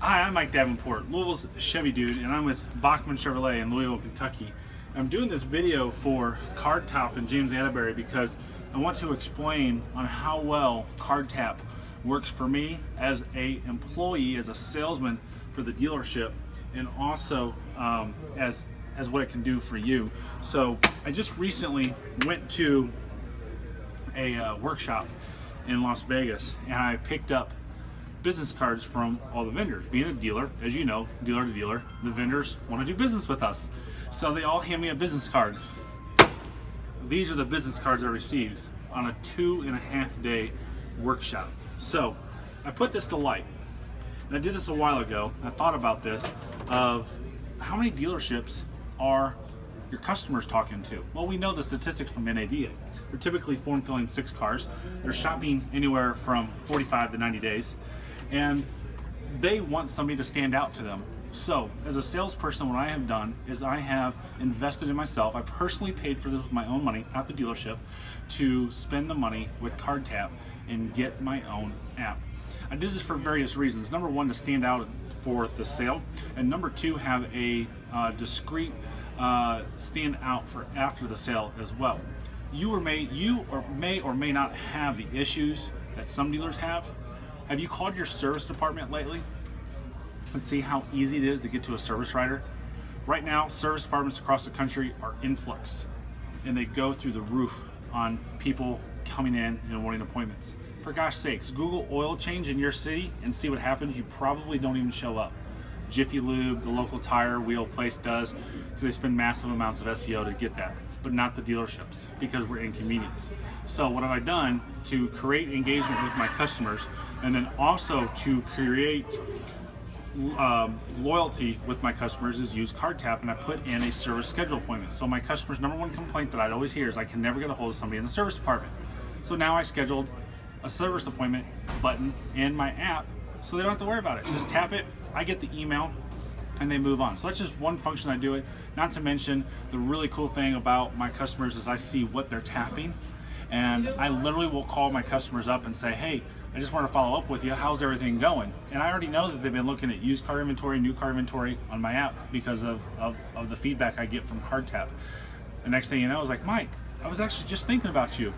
Hi, I'm Mike Davenport, Louisville's Chevy Dude, and I'm with Bachman Chevrolet in Louisville, Kentucky. I'm doing this video for Cardtapp and James Atterbury because I want to explain on how well Cardtapp works for me as an employee, as a salesman for the dealership, and also as what it can do for you. So I just recently went to a workshop in Las Vegas, and I picked up business cards from all the vendors. Being a dealer, as you know, dealer to dealer, the vendors want to do business with us. So they all hand me a business card. These are the business cards I received on a 2.5 day workshop. So I put this to light. And I did this a while ago. I thought about this, of how many dealerships are your customers talking to? Well, we know the statistics from NADA. They're typically form filling 6 cars. They're shopping anywhere from 45 to 90 days. And they want somebody to stand out to them. So as a salesperson, what I have done is I have invested in myself. I personally paid for this with my own money, not the dealership, to spend the money with Cardtapp and get my own app. I did this for various reasons. Number one, to stand out for the sale, and number two, have a discreet stand out for after the sale as well. You may or may not have the issues that some dealers have. Have you called your service department lately and see how easy it is to get to a service writer? Right now, service departments across the country are influxed, and they go through the roof on people coming in and wanting appointments. For gosh sakes, Google oil change in your city and see what happens. You probably don't even show up. Jiffy Lube, the local tire wheel place does, because they spend massive amounts of SEO to get that, but not the dealerships, because we're inconvenienced. So what have I done to create engagement with my customers, and then also to create loyalty with my customers, is use Cardtapp, and I put in a service schedule appointment. So my customers' number one complaint that I'd always hear is I can never get a hold of somebody in the service department. So now I scheduled a service appointment button in my app, so they don't have to worry about it. Just tap it, I get the email, and they move on. So that's just one function I do it. Not to mention, the really cool thing about my customers is I see what they're tapping, and I literally will call my customers up and say, hey, I just want to follow up with you. How's everything going? And I already know that they've been looking at used car inventory, new car inventory on my app because of the feedback I get from Cardtapp. The next thing you know, I was like, Mike, I was actually just thinking about you.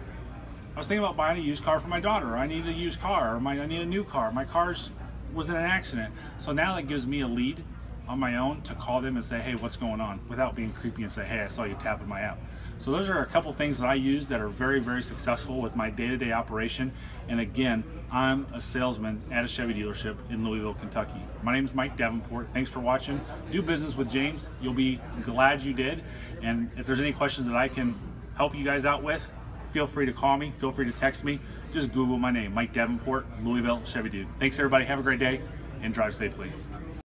I was thinking about buying a used car for my daughter. I need a used car, or I need a new car. My car's was in an accident. So now that gives me a lead on my own to call them and say, hey, what's going on, without being creepy and say, hey, I saw you tapping my app. So those are a couple things that I use that are very, very successful with my day-to-day operation. And again, I'm a salesman at a Chevy dealership in Louisville, Kentucky. My name is Mike Davenport. Thanks for watching. Do business with James. You'll be glad you did. And if there's any questions that I can help you guys out with, feel free to call me, feel free to text me. Just Google my name, Mike Davenport, Louisville, Chevy Dude. Thanks everybody, have a great day, and drive safely.